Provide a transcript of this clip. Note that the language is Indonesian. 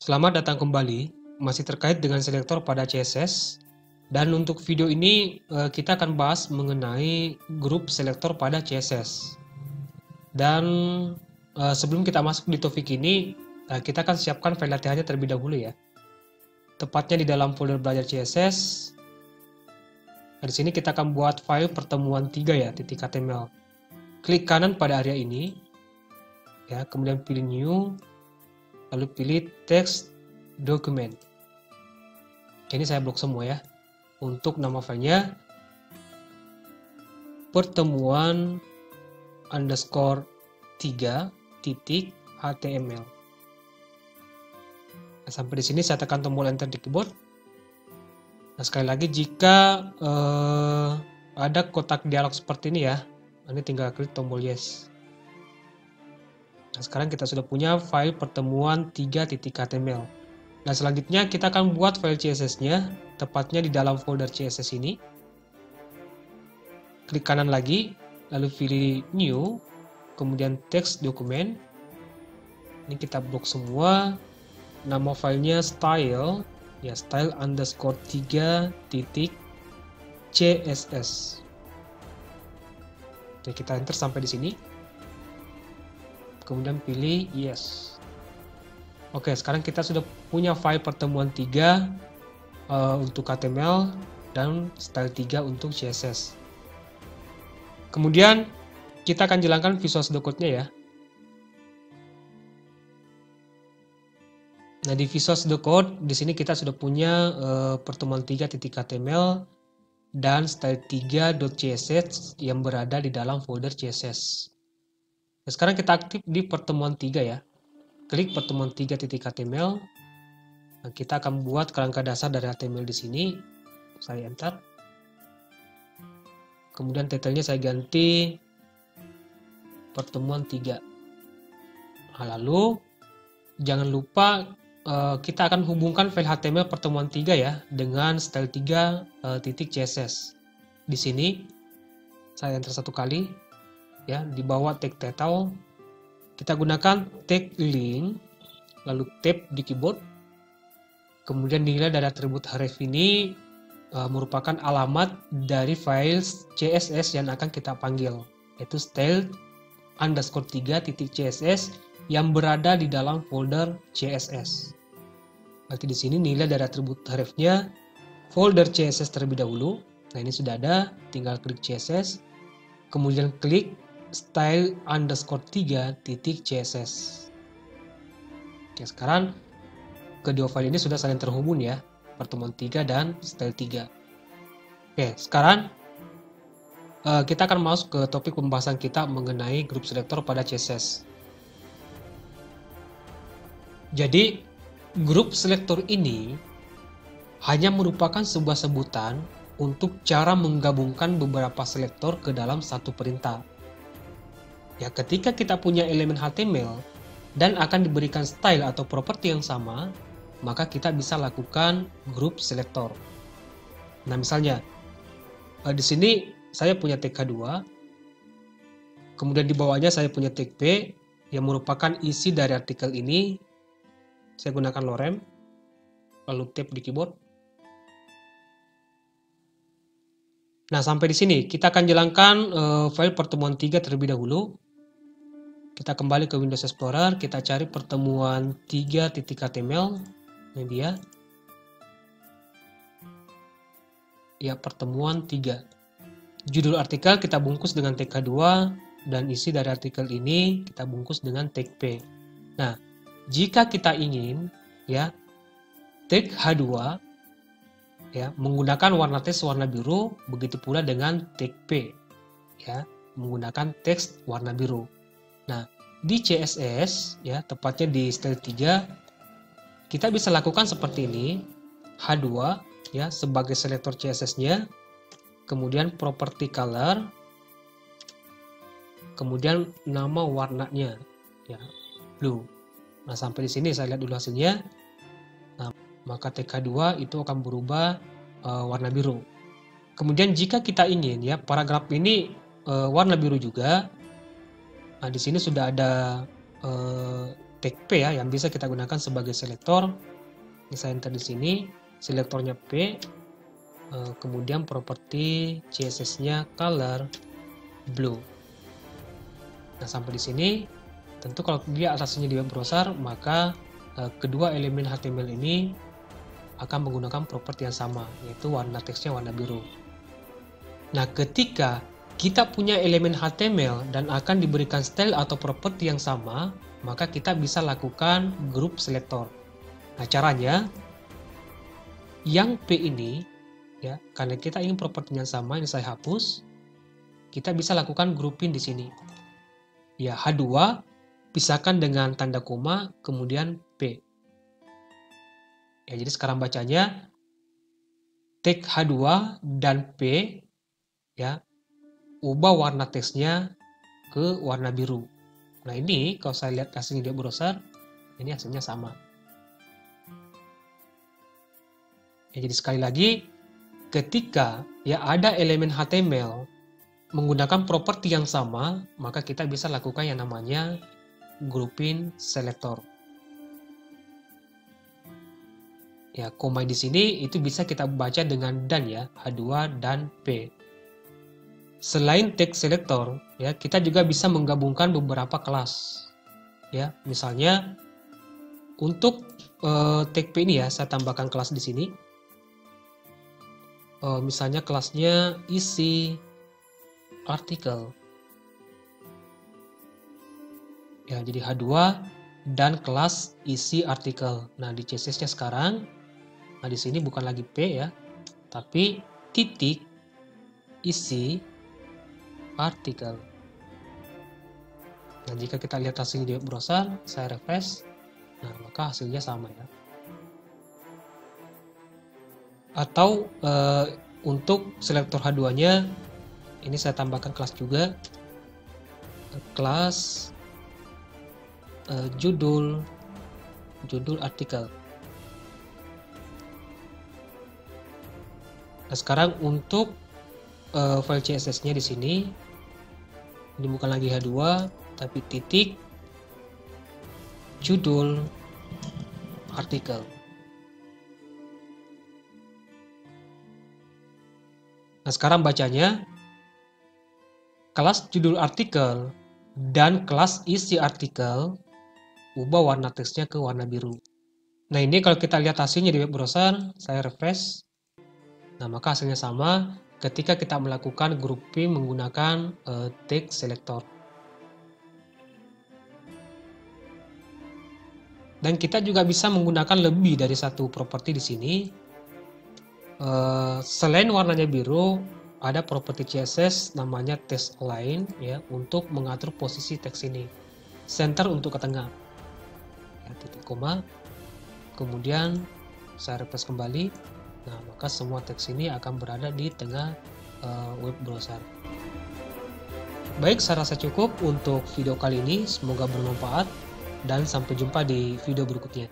Selamat datang kembali, masih terkait dengan selektor pada CSS. Dan untuk video ini kita akan bahas mengenai grup selektor pada CSS. Dan sebelum kita masuk di topik ini, kita akan siapkan file latihannya terlebih dahulu ya. Tepatnya di dalam folder belajar CSS. Di sini kita akan buat file pertemuan 3 ya, .html. Klik kanan pada area ini, ya, kemudian pilih new, lalu pilih text document. Ini saya blok semua ya. Untuk nama filenya pertemuan underscore 3 titik html. Nah, sampai di sini saya tekan tombol enter di keyboard. Nah, sekali lagi jika ada kotak dialog seperti ini ya, ini tinggal klik tombol yes. Nah, sekarang kita sudah punya file pertemuan 3.html. Nah, selanjutnya kita akan buat file CSS-nya, tepatnya di dalam folder CSS ini. Klik kanan lagi, lalu pilih new, kemudian text document. Ini kita blok semua. Nama filenya style, ya style underscore 3 titik CSS. Oke, kita enter sampai di sini. Kemudian pilih yes. Oke, sekarang kita sudah punya file pertemuan 3 untuk HTML dan style 3 untuk CSS. Kemudian kita akan jalankan Visual Studio Code-nya ya. Nah, di Visual Studio Code di sini kita sudah punya pertemuan 3.html dan style 3.css yang berada di dalam folder CSS. Nah, sekarang kita aktif di pertemuan 3 ya. Klik pertemuan 3.html. Nah, kita akan buat kerangka dasar dari HTML di sini. Saya enter. Kemudian title-nya saya ganti pertemuan 3. Nah, lalu jangan lupa kita akan hubungkan file HTML pertemuan 3 ya dengan style 3.css. Di sini saya enter satu kali ya, di bawah tag title kita gunakan tag link, lalu tab di keyboard. Kemudian nilai dari atribut href ini merupakan alamat dari file CSS yang akan kita panggil, yaitu style underscore 3.css yang berada di dalam folder CSS. Berarti di sini nilai dari atribut hrefnya folder CSS terlebih dahulu. Nah, ini sudah ada, tinggal klik CSS, kemudian klik style underscore 3.css. Oke, sekarang kedua file ini sudah saling terhubung ya, pertemuan 3 dan style 3. Oke, sekarang kita akan masuk ke topik pembahasan kita mengenai grup selektor pada CSS. Jadi, grup selektor ini hanya merupakan sebuah sebutan untuk cara menggabungkan beberapa selektor ke dalam satu perintah. Ya, ketika kita punya elemen HTML dan akan diberikan style atau properti yang sama, maka kita bisa lakukan grup selektor. Nah, misalnya di sini saya punya tag H2, kemudian di bawahnya saya punya tag P yang merupakan isi dari artikel ini. Saya gunakan lorem, lalu tab di keyboard. Nah, sampai di sini kita akan jalankan file pertemuan 3 terlebih dahulu. Kita kembali ke Windows Explorer, kita cari pertemuan 3.html. Ini dia. Ya, pertemuan 3. Judul artikel kita bungkus dengan tag H2 dan isi dari artikel ini kita bungkus dengan tag P. Nah, jika kita ingin ya tag H2 ya menggunakan warna teks warna biru, begitu pula dengan tag P ya menggunakan teks warna biru. Nah, di CSS ya tepatnya di style 3 kita bisa lakukan seperti ini. H2 ya sebagai selektor CSS-nya, kemudian property color, kemudian nama warnanya ya blue. Nah, sampai di sini saya lihat dulu hasilnya. Nah, maka tag H2 itu akan berubah warna biru. Kemudian jika kita ingin ya paragraf ini warna biru juga, nah di sini sudah ada tag P ya, yang bisa kita gunakan sebagai selektor. Ini saya enter di sini, selektornya P, kemudian properti CSS-nya color blue. Nah, sampai di sini, tentu kalau dia atasnya di web browser, maka kedua elemen HTML ini akan menggunakan properti yang sama, yaitu warna teksnya warna biru. Nah, ketika kita punya elemen HTML dan akan diberikan style atau properti yang sama, maka kita bisa lakukan group selector. Nah, caranya, yang P ini, ya, karena kita ingin propertinya sama, ini saya hapus, kita bisa lakukan grouping di sini. Ya, H2 pisahkan dengan tanda koma, kemudian P. Ya, jadi sekarang bacanya tag H2 dan P, ya, ubah warna teksnya ke warna biru. Nah, ini kalau saya lihat hasilnya di browser, ini hasilnya sama. Ya, jadi sekali lagi, ketika ya ada elemen HTML menggunakan properti yang sama, maka kita bisa lakukan yang namanya grouping selector. Ya, koma di sini itu bisa kita baca dengan dan ya, H2 dan P. Selain tag selector, ya, kita juga bisa menggabungkan beberapa kelas. Ya, misalnya untuk tag P ini ya, saya tambahkan kelas di sini. Misalnya kelasnya isi artikel. Ya, jadi H2 dan kelas isi artikel. Nah, di CSS-nya sekarang, nah di sini bukan lagi P ya, tapi titik isi artikel. Nah, jika kita lihat hasilnya di web browser, saya refresh, nah maka hasilnya sama ya. Atau untuk selektor H2-nya, ini saya tambahkan kelas juga, kelas judul artikel. Nah, sekarang untuk file CSS-nya di sini, ini bukan lagi H2, tapi titik judul artikel. Nah, sekarang bacanya, kelas judul artikel dan kelas isi artikel, ubah warna teksnya ke warna biru. Nah, ini kalau kita lihat hasilnya di web browser, saya refresh. Nah, maka hasilnya sama ketika kita melakukan grouping menggunakan tag selector. Dan kita juga bisa menggunakan lebih dari satu properti di sini. Selain warnanya biru, ada properti CSS namanya text align ya, untuk mengatur posisi teks ini. Center untuk ke tengah. Ya, titik koma. Kemudian saya refresh kembali. Nah, maka semua teks ini akan berada di tengah web browser. Baik, saya rasa cukup untuk video kali ini. Semoga bermanfaat dan sampai jumpa di video berikutnya.